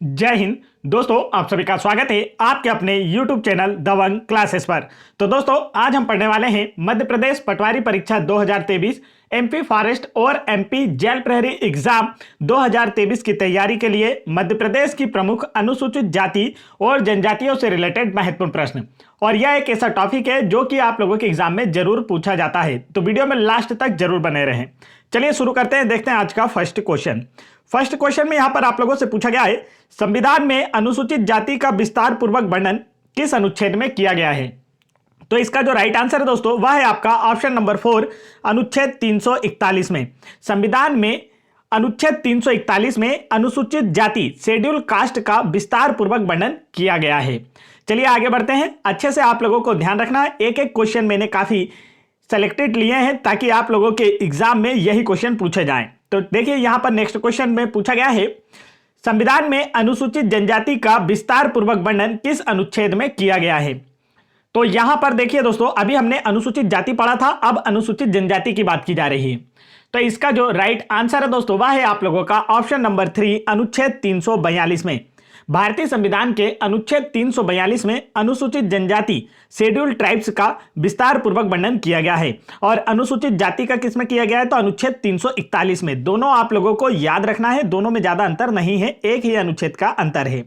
जय हिंद दोस्तों, आप सभी का स्वागत है आपके अपने YouTube चैनल दबंग क्लासेस पर। तो दोस्तों, आज हम पढ़ने वाले हैं मध्य प्रदेश पटवारी परीक्षा 2023, MP फॉरेस्ट और MP जेल प्रहरी एग्जाम 2023 की तैयारी के लिए मध्य प्रदेश की प्रमुख अनुसूचित जाति और जनजातियों से रिलेटेड महत्वपूर्ण प्रश्न। और यह एक ऐसा टॉपिक है जो कि आप लोगों के एग्जाम में जरूर पूछा जाता है, तो वीडियो में लास्ट तक जरूर बने रहें। चलिए शुरू करते हैं, देखते हैं आज का फर्स्ट क्वेश्चन। फर्स्ट क्वेश्चन में यहां पर आप लोगों से पूछा गया है, संविधान में अनुसूचित जाति का विस्तार पूर्वक वर्णन किस अनुच्छेद में किया गया है। तो इसका जो राइट आंसर है दोस्तों, वह है आपका ऑप्शन नंबर 4, अनुच्छेद 341 में। संविधान में अनुच्छेद 341 में अनुसूचित जाति शेड्यूल कास्ट का विस्तार पूर्वक वर्णन किया गया है। चलिए आगे बढ़ते हैं। अच्छे से आप लोगों को ध्यान रखना है, एक एक क्वेश्चन मैंने काफी सेलेक्टेड लिए हैं ताकि आप लोगों के एग्जाम में यही क्वेश्चन पूछे जाएं। तो देखिए यहां पर नेक्स्ट क्वेश्चन में पूछा गया है, संविधान में अनुसूचित जनजाति का विस्तार पूर्वक वर्णन किस अनुच्छेद में किया गया है। तो यहां पर देखिए दोस्तों, अभी हमने अनुसूचित जाति पढ़ा था, अब अनुसूचित जनजाति की बात की जा रही है। तो इसका जो राइट आंसर है दोस्तों, वह है आप लोगों का ऑप्शन नंबर 3, अनुच्छेद 342 में। भारतीय संविधान के अनुच्छेद 342 में अनुसूचित जनजाति शेड्यूल ट्राइब्स का विस्तार पूर्वक वर्णन किया गया है। और अनुसूचित जाति का किसमें किया गया है, तो अनुच्छेद 341 में। दोनों आप लोगों को याद रखना है, दोनों में ज्यादा अंतर नहीं है, एक ही अनुच्छेद का अंतर है।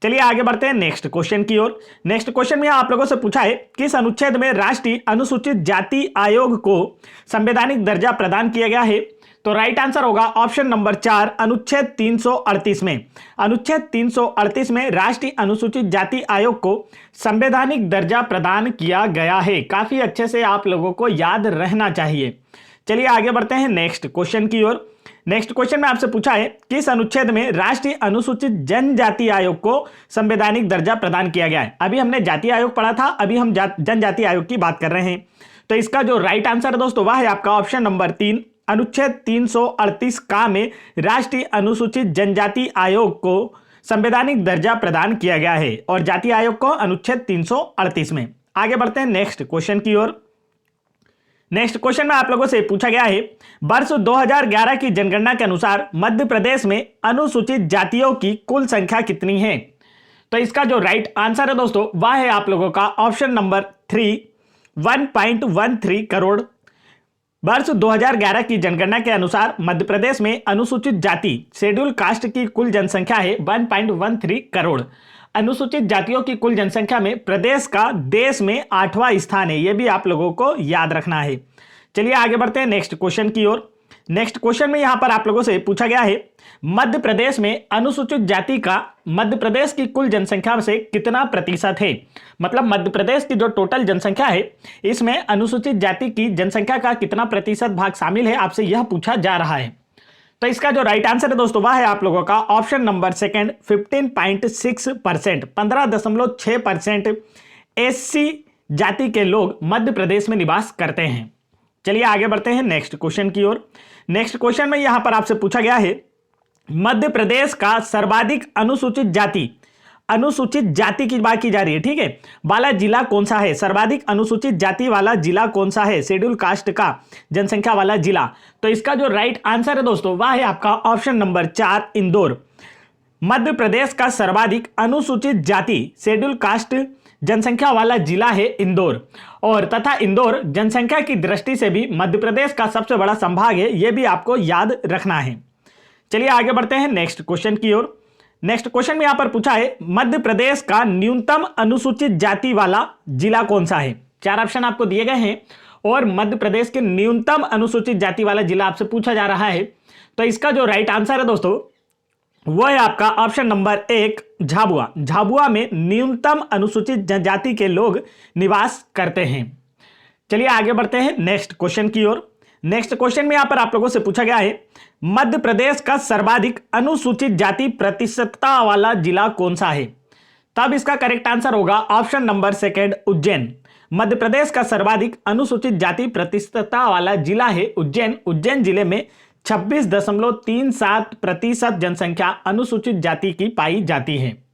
चलिए आगे बढ़ते हैं नेक्स्ट क्वेश्चन की ओर। नेक्स्ट क्वेश्चन में आप लोगों से पूछा है, किस अनुच्छेद में राष्ट्रीय अनुसूचित जाति आयोग को संवैधानिक दर्जा प्रदान किया गया है। तो राइट आंसर होगा ऑप्शन नंबर 4, अनुच्छेद 338 में। अनुच्छेद 338 में राष्ट्रीय अनुसूचित जाति आयोग को संवैधानिक दर्जा प्रदान किया गया है। काफी अच्छे से आप लोगों को याद रहना चाहिए। चलिए आगे बढ़ते हैं नेक्स्ट क्वेश्चन की ओर। नेक्स्ट क्वेश्चन में आपसे पूछा है, किस अनुच्छेद में राष्ट्रीय अनुसूचित जनजाति आयोग को संवैधानिक दर्जा प्रदान किया गया है। अभी हमने जाति आयोग पढ़ा था, अभी हम जनजाति आयोग की बात कर रहे हैं। तो इसका जो राइट आंसर है दोस्तों, वह है आपका ऑप्शन नंबर 3, अनुच्छेद 338 का में राष्ट्रीय अनुसूचित जनजाति आयोग को संवैधानिक दर्जा प्रदान किया गया है, और जाति आयोग को अनुच्छेद 338 में। आगे बढ़ते हैं नेक्स्ट क्वेश्चन की ओर। नेक्स्ट क्वेश्चन में आप लोगों से पूछा गया है, वर्ष 2011 की जनगणना के अनुसार मध्य प्रदेश में अनुसूचित जातियों की कुल संख्या कितनी है। तो इसका जो राइट आंसर है दोस्तों, वह है आप लोगों का ऑप्शन नंबर 3, 1.13 करोड़। वर्ष 2011 की जनगणना के अनुसार मध्य प्रदेश में अनुसूचित जाति शेड्यूल कास्ट की कुल जनसंख्या है 1.13 करोड़। अनुसूचित जातियों की कुल जनसंख्या में प्रदेश का देश में 8वां स्थान है, यह भी आप लोगों को याद रखना है। चलिए आगे बढ़ते हैं नेक्स्ट क्वेश्चन की ओर। नेक्स्ट क्वेश्चन में यहां पर आप लोगों से पूछा गया है, मध्य प्रदेश में अनुसूचित जाति का मध्य प्रदेश की कुल जनसंख्या से कितना प्रतिशत है। मतलब मध्य प्रदेश की जो टोटल जनसंख्या है, इसमें अनुसूचित जाति की जनसंख्या का कितना प्रतिशत भाग शामिल है, आपसे यह पूछा जा रहा है। तो इसका जो राइट आंसर है दोस्तों, वह है आप लोगों का ऑप्शन नंबर 2, 15.6%, 15.6% SC जाति के लोग मध्य प्रदेश में निवास करते हैं। चलिए आगे बढ़ते हैं नेक्स्ट क्वेश्चन की ओर। नेक्स्ट क्वेश्चन में यहां पर आपसे पूछा गया है, मध्य प्रदेश का सर्वाधिक अनुसूचित जाति की बात की जा रही है, ठीक है, वाला जिला कौन सा है। सर्वाधिक अनुसूचित जाति वाला जिला कौन सा है, शेड्यूल कास्ट का जनसंख्या वाला जिला। तो इसका जो राइट आंसर है दोस्तों, वह है आपका ऑप्शन नंबर 4, इंदौर। मध्य प्रदेश का सर्वाधिक अनुसूचित जाति शेड्यूल कास्ट जनसंख्या वाला जिला है इंदौर, और तथा इंदौर जनसंख्या की दृष्टि से भी मध्य प्रदेश का सबसे बड़ा संभाग है, यह भी आपको याद रखना है। चलिए आगे बढ़ते हैं नेक्स्ट क्वेश्चन की ओर। नेक्स्ट क्वेश्चन में यहां पर पूछा है, मध्य प्रदेश का न्यूनतम अनुसूचित जाति वाला जिला कौन सा है। 4 ऑप्शन आपको दिए गए हैं, और मध्य प्रदेश के न्यूनतम अनुसूचित जाति वाला जिला आपसे पूछा जा रहा है। तो इसका जो राइट आंसर है दोस्तों, वह है आपका ऑप्शन नंबर 1, झाबुआ। झाबुआ में न्यूनतम अनुसूचित जनजाति के लोग निवास करते हैं। चलिए आगे बढ़ते हैं नेक्स्ट क्वेश्चन की ओर। नेक्स्ट क्वेश्चन में यहां पर आप लोगों से पूछा गया है, मध्य प्रदेश का सर्वाधिक अनुसूचित जाति प्रतिशतता वाला जिला कौन सा है। तब इसका करेक्ट आंसर होगा ऑप्शन नंबर 2, उज्जैन। मध्य प्रदेश का सर्वाधिक अनुसूचित जाति प्रतिशतता वाला जिला है उज्जैन। उज्जैन जिले में 26.37% जनसंख्या अनुसूचित जाति की पाई जाती है।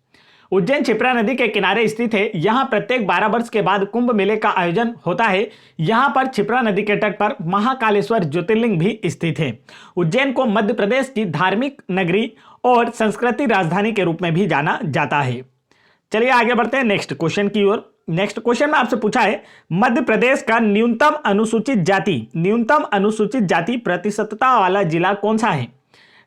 उज्जैन क्षिप्रा नदी के किनारे स्थित है। यहाँ प्रत्येक 12 वर्ष के बाद कुंभ मेले का आयोजन होता है। यहाँ पर क्षिप्रा नदी के तट पर महाकालेश्वर ज्योतिर्लिंग भी स्थित है। उज्जैन को मध्य प्रदेश की धार्मिक नगरी और संस्कृति राजधानी के रूप में भी जाना जाता है। चलिए आगे बढ़ते हैं नेक्स्ट क्वेश्चन की ओर। नेक्स्ट क्वेश्चन में आपसे पूछा है मध्य प्रदेश का न्यूनतम अनुसूचित जाति प्रतिशतता वाला जिला कौन सा है?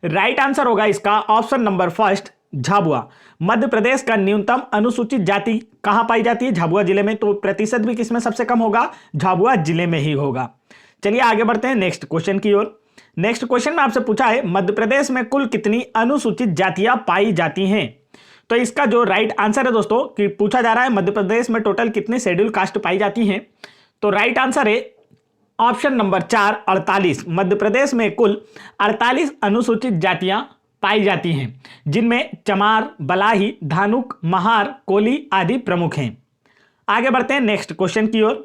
राइट आंसर होगा इसका option number first, Jhabua. Madhya Pradesh का न्यूनतम अनुसूचित जाति कहां पाई जाती है? झाबुआ जिले में। तो प्रतिशत भी किसमें सबसे कम होगा? झाबुआ जिले में ही होगा। चलिए आगे बढ़ते हैं नेक्स्ट क्वेश्चन की ओर। नेक्स्ट क्वेश्चन में आपसे पूछा है मध्य प्रदेश में कुल कितनी अनुसूचित जातियां पाई जाती हैं? तो इसका जो राइट आंसर है दोस्तों कि पूछा जा रहा है मध्य प्रदेश में टोटल कितनी शेड्यूल कास्ट पाई जाती हैं, तो राइट आंसर है ऑप्शन नंबर 4, 48। मध्य प्रदेश में कुल 48 अनुसूचित जातियां पाई जाती हैं, जिनमें चमार, बलाही, धानुक, महार, कोली आदि प्रमुख हैं। आगे बढ़ते हैं नेक्स्ट क्वेश्चन की ओर।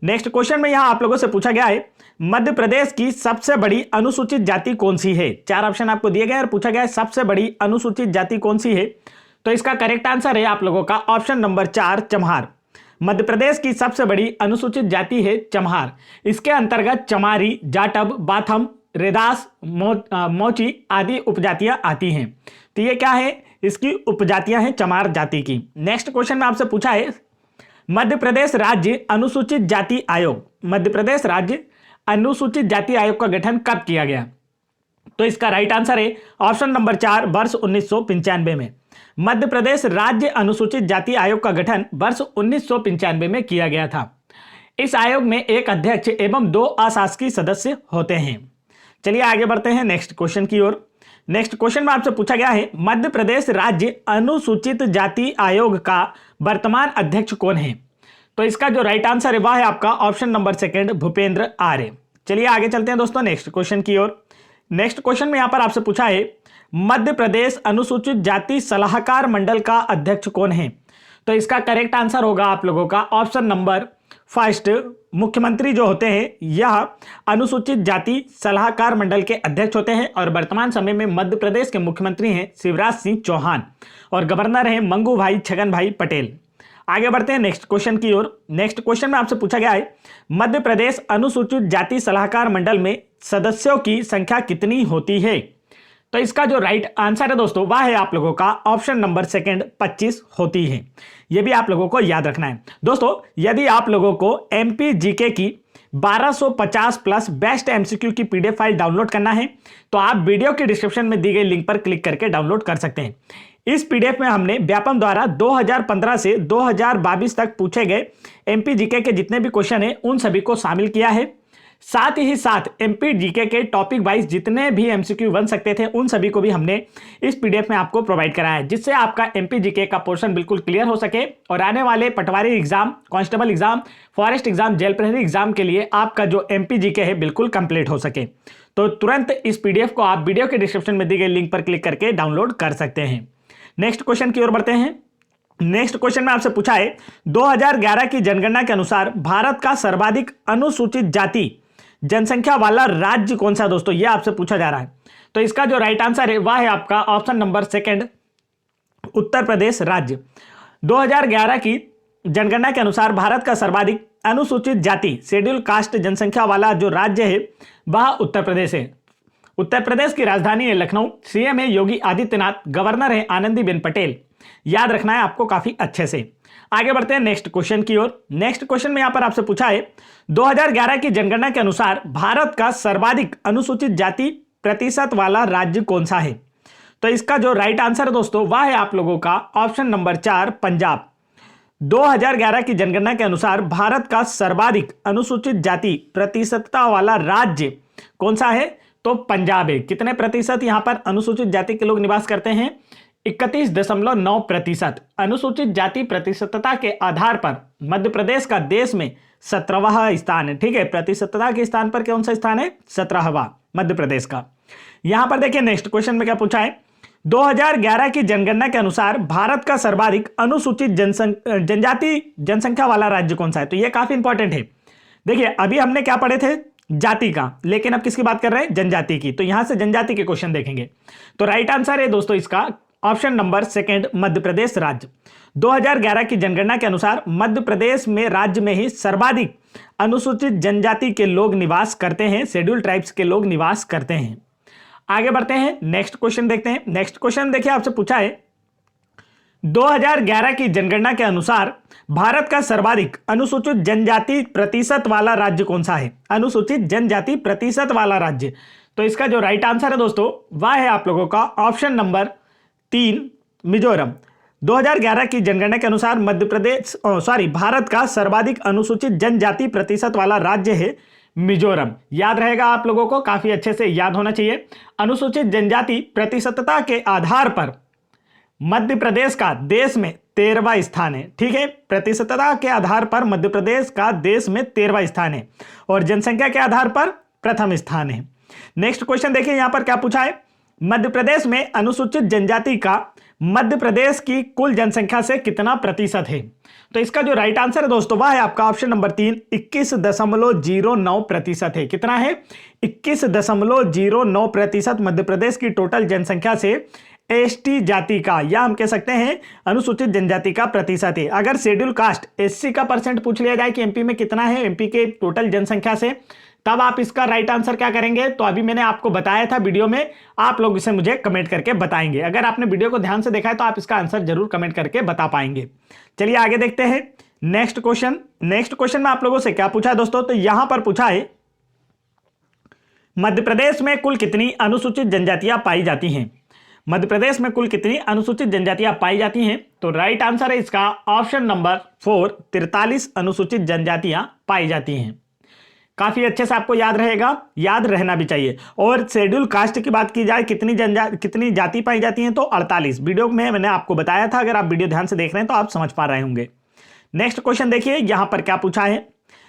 नेक्स्ट क्वेश्चन में यहां आप लोगों से पूछा गया है मध्य प्रदेश की सबसे बड़ी अनुसूचित जाति कौन सी है? 4 ऑप्शन आपको दिए गए और पूछा गया है सबसे बड़ी अनुसूचित जाति कौन सी है? तो इसका करेक्ट आंसर है आप लोगों का ऑप्शन नंबर 4, चम्हार। मध्य प्रदेश की सबसे बड़ी अनुसूचित जाति है चम्हार। इसके अंतर्गत चमारी, जाटव, बाथम, रेदास, मोची आदि उपजातियां आती हैं। तो ये क्या है? इसकी उपजातियां हैं चमार जाति की। नेक्स्ट क्वेश्चन में आपसे पूछा है मध्य प्रदेश राज्य अनुसूचित जाति आयोग, मध्य प्रदेश राज्य अनुसूचित जाति आयोग का गठन कब किया गया? तो इसका राइट आंसर है ऑप्शन नंबर 4, वर्ष 1995 में। मध्य प्रदेश राज्य अनुसूचित जाति आयोग का गठन वर्ष 1995 में किया गया था। इस आयोग में एक अध्यक्ष एवं 2 अशासकीय सदस्य होते हैं। चलिए आगे बढ़ते हैं नेक्स्ट क्वेश्चन की ओर। नेक्स्ट क्वेश्चन में आपसे पूछा गया है मध्य प्रदेश राज्य अनुसूचित जाति आयोग का वर्तमान अध्यक्ष कौन है? तो इसका जो राइट आंसर है वह है आपका ऑप्शन नंबर 2, भूपेंद्र आर्य। चलिए आगे चलते हैं दोस्तों नेक्स्ट क्वेश्चन की ओर। नेक्स्ट क्वेश्चन में यहां पर आपसे पूछा है मध्य प्रदेश अनुसूचित जाति सलाहकार मंडल का अध्यक्ष कौन है? तो इसका करेक्ट आंसर होगा आप लोगों का ऑप्शन नंबर फर्स्ट, मुख्यमंत्री जो होते हैं यह अनुसूचित जाति सलाहकार मंडल के अध्यक्ष होते हैं और वर्तमान समय में मध्य प्रदेश के मुख्यमंत्री हैं शिवराज सिंह चौहान और गवर्नर हैं मंगू भाई छगन भाई पटेल। आगे बढ़ते हैं नेक्स्ट क्वेश्चन की ओर। नेक्स्ट क्वेश्चन में आपसे पूछा गया है मध्य प्रदेश अनुसूचित जाति सलाहकार मंडल में सदस्यों की संख्या कितनी होती है? तो इसका जो राइट आंसर है दोस्तों वह है आप लोगों का ऑप्शन नंबर 2, 25 होती है। यह भी आप लोगों को याद रखना है दोस्तों। यदि आप लोगों को एमपी जीके की 1250 प्लस बेस्ट एमसीक्यू की पीडीएफ फाइल डाउनलोड करना है तो आप वीडियो के डिस्क्रिप्शन में दी गई लिंक पर क्लिक करके डाउनलोड कर सकते हैं। इस पीडीएफ में हमने व्यापम द्वारा 2015 से 2022 तक पूछे गए एमपी जीके के जितने भी क्वेश्चन हैं उन सभी को शामिल किया है। साथ ही साथ एमपी जीके के टॉपिक वाइज जितने भी एमसीक्यू बन सकते थे उन सभी को भी हमने इस पीडीएफ में आपको प्रोवाइड कराया है, जिससे आपका एमपी जीके का पोर्शन बिल्कुल क्लियर हो सके और आने वाले patwari exam, constable exam, forest exam, jail प्रहरी एग्जाम के लिए आपका जो एमपी जीके है बिल्कुल कंप्लीट हो सके। तो तुरंत इस पीडीएफ को आप वीडियो के डिस्क्रिप्शन में दी गई लिंक पर क्लिक करके डाउनलोड कर सकते हैं। नेक्स्ट क्वेश्चन की ओर बढ़ते हैं। नेक्स्ट क्वेश्चन में आपसे पूछा है 2011 की जनगणना के अनुसार भारत का सर्वाधिक अनुसूचित जाति जनसंख्या वाला राज्य कौन सा? दोस्तों यह आपसे पूछा जा रहा है। तो इसका जो राइट आंसर है वह है आपका ऑप्शन नंबर 2, उत्तर प्रदेश राज्य। 2011 की जनगणना के अनुसार भारत का सर्वाधिक अनुसूचित जाति शेड्यूल कास्ट जनसंख्या वाला जो राज्य है वह उत्तर प्रदेश है। उत्तर प्रदेश की राजधानी है लखनऊ, सीएम है योगी आदित्यनाथ, गवर्नर है आनंदीबेन पटेल। याद रखना है आपको काफी अच्छे से। आगे बढ़ते हैं नेक्स्ट क्वेश्चन की ओर। नेक्स्ट क्वेश्चन में यहां पर आपसे पूछा है 2011 की जनगणना के अनुसार भारत का सर्वाधिक अनुसूचित जाति प्रतिशत वाला राज्य कौन सा है? तो इसका जो राइट आंसर है दोस्तों वह है आप लोगों का ऑप्शन नंबर 4, पंजाब। 2011 की जनगणना के अनुसार भारत का सर्वाधिक अनुसूचित जाति प्रतिशतता वाला राज्य कौन सा है? तो पंजाब है। कितने प्रतिशत यहां पर अनुसूचित जाति के लोग निवास करते हैं? 31.9%। अनुसूचित जाति प्रतिशतता के आधार पर मध्य प्रदेश का देश में 17वां स्थान है। ठीक है, प्रतिशतता के स्थान पर कौन सा स्थान है? 17वां मध्य प्रदेश का। यहां पर देखिए नेक्स्ट क्वेश्चन में क्या पूछा है 2011 की जनगणना के अनुसार भारत का सर्वाधिक अनुसूचित जनजाति जनसंख्या वाला राज्य कौन सा है? तो यह काफी इंपॉर्टेंट है। देखिए अभी हमने क्या पढ़े थे? जाति का, लेकिन अब किसकी बात कर रहे हैं? जनजाति की। तो यहां से जनजाति के क्वेश्चन देखेंगे। तो राइट आंसर है दोस्तों इसका ऑप्शन नंबर 2, मध्य प्रदेश राज्य। 2011 की जनगणना के अनुसार मध्य प्रदेश में राज्य में ही सर्वाधिक अनुसूचित जनजाति के लोग निवास करते हैं, शेड्यूल ट्राइब्स के लोग निवास करते हैं। आगे बढ़ते हैं, नेक्स्ट क्वेश्चन देखते हैं। नेक्स्ट क्वेश्चन देखिए, आपसे पूछा है 2011 की जनगणना के अनुसार भारत का सर्वाधिक अनुसूचित जनजाति प्रतिशत वाला राज्य कौन सा है? अनुसूचित जनजाति प्रतिशत वाला राज्य, तो इसका जो राइट आंसर है दोस्तों वह है आप लोगों का ऑप्शन नंबर 3 मिजोरम। 2011 की जनगणना के अनुसार भारत का सर्वाधिक अनुसूचित जनजाति प्रतिशत वाला राज्य है मिजोरम। याद रहेगा आप लोगों को, काफी अच्छे से याद होना चाहिए। अनुसूचित जनजाति प्रतिशतता के आधार पर मध्य प्रदेश का देश में 13वां स्थान है। ठीक है, प्रतिशतता के आधार पर मध्य प्रदेश का देश में 13वां स्थान है और जनसंख्या के आधार पर प्रथम स्थान है। नेक्स्ट क्वेश्चन देखिए, यहां पर क्या पूछा है? मध्य प्रदेश में अनुसूचित जनजाति का मध्य प्रदेश की कुल जनसंख्या से कितना प्रतिशत है? तो इसका जो राइट आंसर है दोस्तों वह है आपका ऑप्शन नंबर 3 21.09% है। कितना है? 21.09% मध्य प्रदेश की टोटल जनसंख्या से एसटी जाति का, या हम कह सकते हैं अनुसूचित जनजाति का प्रतिशत है। अगर शेड्यूल कास्ट एससी का परसेंट पूछ लिया जाए कि एमपी में कितना है एमपी के टोटल जनसंख्या से, तब आप इसका राइट आंसर क्या करेंगे? तो अभी मैंने आपको बताया था वीडियो में, आप लोग इसे मुझे कमेंट करके बताएंगे। अगर आपने वीडियो को ध्यान से देखा है तो आप इसका आंसर जरूर कमेंट करके बता पाएंगे। चलिए आगे देखते हैं नेक्स्ट क्वेश्चन। नेक्स्ट क्वेश्चन में आप लोगों से क्या पूछा है दोस्तों? तो यहां पर पूछा है मध्य प्रदेश में कुल कितनी अनुसूचित जनजातियां पाई जाती हैं? मध्य प्रदेश में कुल कितनी अनुसूचित जनजातियां पाई जाती हैं? तो राइट आंसर है इसका ऑप्शन नंबर 4 43 अनुसूचित जनजातियां पाई जाती हैं। काफी अच्छे से आपको याद रहेगा, याद रहना भी चाहिए। और शेड्यूल कास्ट की बात की जाए कितनी जाति पाई जाती हैं? तो 48। वीडियो में मैंने आपको बताया था, अगर आप वीडियो ध्यान से देख रहे हैं तो आप समझ पा रहे होंगे। नेक्स्ट क्वेश्चन देखिए, यहां पर क्या पूछा है?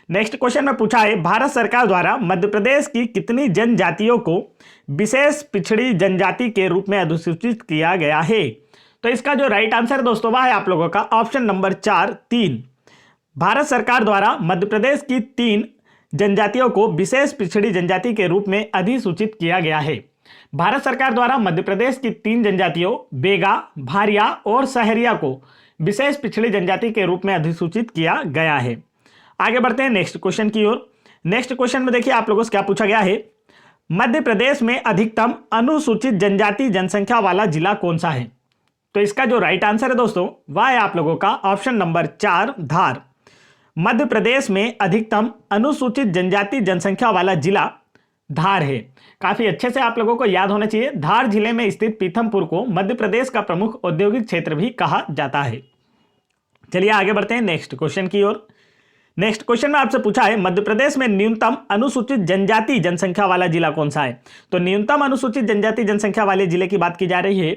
नेक्स्ट क्वेश्चन में पूछा है भारत सरकार द्वारा मध्य प्रदेश की कितनी जनजातियों को विशेष पिछड़ी जनजाति के रूप में अधिसूचित किया गया है? तो इसका जो राइट आंसर दोस्तों वह है आप लोगों का ऑप्शन नंबर 4 3। भारत सरकार द्वारा मध्य प्रदेश की 3 जनजातियों को विशेष पिछड़ी जनजाति के रूप में अधिसूचित किया गया है। भारत सरकार द्वारा मध्य प्रदेश की 3 जनजातियों बेगा, भारिया और सहरिया को विशेष पिछड़ी जनजाति के रूप में अधिसूचित किया गया है। आगे बढ़ते हैं नेक्स्ट क्वेश्चन की ओर। नेक्स्ट क्वेश्चन में देखिए आप लोगों से क्या पूछा गया है? मध्य प्रदेश में अधिकतम अनुसूचित जनजाति जनसंख्या वाला जिला कौन सा है? तो इसका जो राइट आंसर है दोस्तों वह है आप लोगों का ऑप्शन नंबर 4 धार। मध्य प्रदेश में अधिकतम अनुसूचित जनजाति जनसंख्या वाला जिला धार है। काफी अच्छे से आप लोगों को याद होना चाहिए। धार जिले में स्थित पीथमपुर को मध्य प्रदेश का प्रमुख औद्योगिक क्षेत्र भी कहा जाता है। चलिए आगे बढ़ते हैं नेक्स्ट क्वेश्चन की ओर। नेक्स्ट क्वेश्चन में आपसे पूछा है मध्य प्रदेश में न्यूनतम अनुसूचित जनजाति जनसंख्या वाला जिला कौन सा है? तो न्यूनतम अनुसूचित जनजाति जनसंख्या वाले जिले की बात की जा रही है।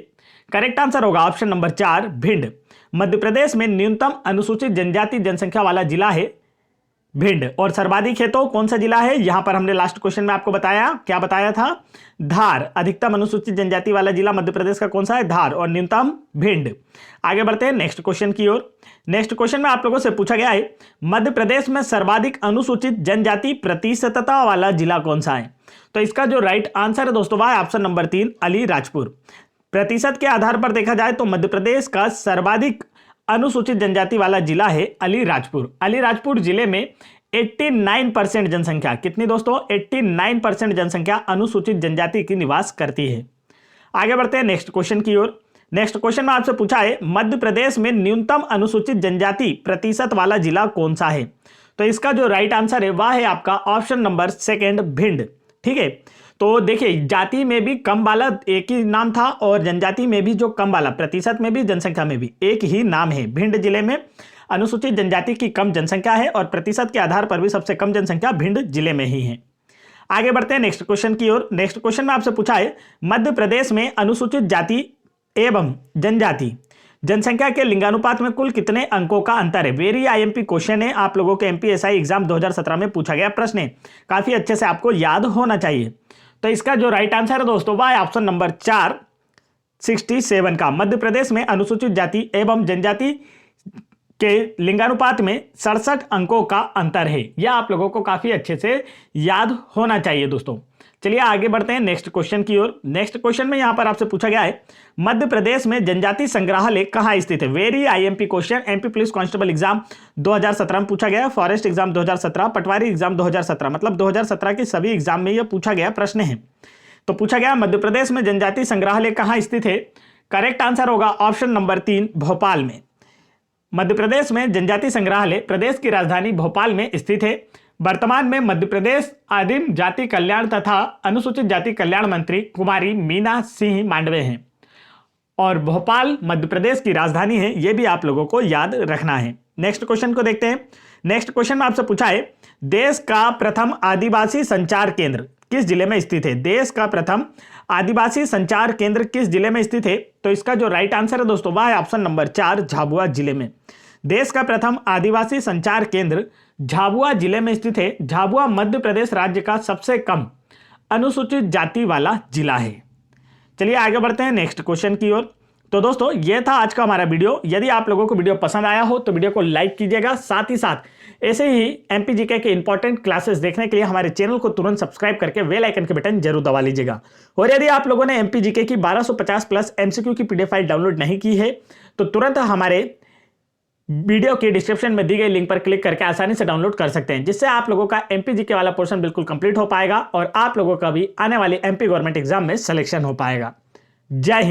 करेक्ट आंसर होगा ऑप्शन नंबर 4 भिंड। मध्य प्रदेश में न्यूनतम अनुसूचित जनजाति जनसंख्या वाला जिला है भिंड। और सर्वाधिक है तो कौन सा जिला है? यहां पर हमने लास्ट क्वेश्चन में आपको बताया, क्या बताया था? धार। अधिकतम अनुसूचित जनजाति वाला जिला मध्य प्रदेश का कौन सा है? धार। और न्यूनतम भिंड। आगे बढ़ते हैं नेक्स्ट क्वेश्चन की ओर। नेक्स्ट क्वेश्चन में आप लोगों से पूछा गया है मध्य प्रदेश में सर्वाधिक अनुसूचित जनजाति प्रतिशतता वाला जिला कौन सा है? तो इसका जो राइट आंसर है दोस्तों वह है ऑप्शन नंबर 3 अलीराजपुर। प्रतिशत के आधार पर देखा जाए तो मध्य प्रदेश का सर्वाधिक अनुसूचित जनजाति वाला जिला है अलीराजपुर। अलीराजपुर जिले में 89% जनसंख्या, कितनी दोस्तों? 89% जनसंख्या अनुसूचित जनजाति की निवास करती है। आगे बढ़ते हैं नेक्स्ट क्वेश्चन की ओर। नेक्स्ट क्वेश्चन में आपसे पूछा है मध्य प्रदेश में न्यूनतम अनुसूचित जनजाति प्रतिशत वाला जिला कौन सा है? तो इसका जो राइट आंसर है वह है आपका ऑप्शन नंबर 2 भिंड। ठीक है, तो देखिए जाति में भी कम वाला एक ही नाम था और जनजाति में भी जो कम वाला, प्रतिशत में भी जनसंख्या में भी एक ही नाम है। भिंड जिले में अनुसूचित जनजाति की कम जनसंख्या है और प्रतिशत के आधार पर भी सबसे कम जनसंख्या भिंड जिले में ही है। आगे बढ़ते हैं नेक्स्ट क्वेश्चन की ओर। नेक्स्ट क्वेश्चन में आपसे पूछा है मध्य प्रदेश में अनुसूचित जाति एवं जनजाति जनसंख्या के लिंगानुपात में कुल कितने अंकों का अंतर है? वेरी आईएमपी क्वेश्चन है, आप लोगों के एमपीएसआई एग्जाम 2017 में पूछा गया प्रश्न है। काफी अच्छे से आपको याद होना चाहिए। तो इसका जो राइट आंसर है दोस्तों वह है ऑप्शन नंबर 4 67 का। मध्य प्रदेश में अनुसूचित जाति एवं जनजाति के लिंगानुपात में 67 अंकों का अंतर है। यह आप लोगों को काफी अच्छे से याद होना चाहिए दोस्तों। चलिए आगे बढ़ते हैं नेक्स्ट क्वेश्चन की ओर। नेक्स्ट क्वेश्चन में यहां पर आपसे पूछा गया है मध्य प्रदेश में जनजाति संग्रहालय कहां स्थित है? Very IMP question, MP police constable exam 2017 में पूछा गया, फॉरेस्ट एग्जाम 2017, पटवारी एग्जाम 2017, मतलब 2017 के सभी एग्जाम में यह पूछा गया प्रश्न है। तो पूछा गया मध्य प्रदेश में जनजाति संग्रहालय कहाँ स्थित है। करेक्ट आंसर होगा ऑप्शन नंबर 3 भोपाल में। मध्य प्रदेश में जनजाति संग्रहालय प्रदेश की राजधानी भोपाल में स्थित है। वर्तमान में मध्य प्रदेश आदिम जाति कल्याण तथा अनुसूचित जाति कल्याण मंत्री कुमारी मीना सिंह मांडवे हैं और भोपाल मध्य प्रदेश की राजधानी है, यह भी आप लोगों को याद रखना है। नेक्स्ट क्वेश्चन को देखते हैं। नेक्स्ट क्वेश्चन में आपसे पूछा है देश का प्रथम आदिवासी संचार केंद्र किस जिले में स्थित है। देश का प्रथम आदिवासी संचार केंद्र किस जिले में स्थित है। तो इसका जो राइट आंसर है दोस्तों वह है ऑप्शन नंबर 4 झाबुआ जिले में। देश का प्रथम आदिवासी संचार केंद्र झाबुआ जिले में स्थित है। झाबुआ मध्य प्रदेश राज्य का सबसे कम अनुसूचित जाति वाला जिला है। चलिए आगे बढ़ते हैं नेक्स्ट क्वेश्चन की ओर। तो दोस्तों ये था आज का हमारा वीडियो। यदि आप लोगों को वीडियो पसंद आया हो तो वीडियो को लाइक कीजिएगा। साथ ही साथ ऐसे ही एमपी जीके के इंपॉर्टेंट क्लासेस देखने के लिए हमारे चैनल को तुरंत सब्सक्राइब करके बेल आइकन के बटन जरूर दबा लीजिएगा। और यदि आप लोगों ने एमपी जीके की 1250 प्लस एमसीक्यू की पीडीएफ फाइल डाउनलोड नहीं की है तो तुरंत हमारे वीडियो के डिस्क्रिप्शन में दी गई लिंक पर क्लिक करके आसानी से डाउनलोड कर सकते हैं, जिससे आप लोगों का एमपी जीके वाला पोर्शन बिल्कुल कंप्लीट हो पाएगा और आप लोगों का भी आने वाले एमपी गवर्नमेंट एग्जाम में सिलेक्शन हो पाएगा। जय हिंद।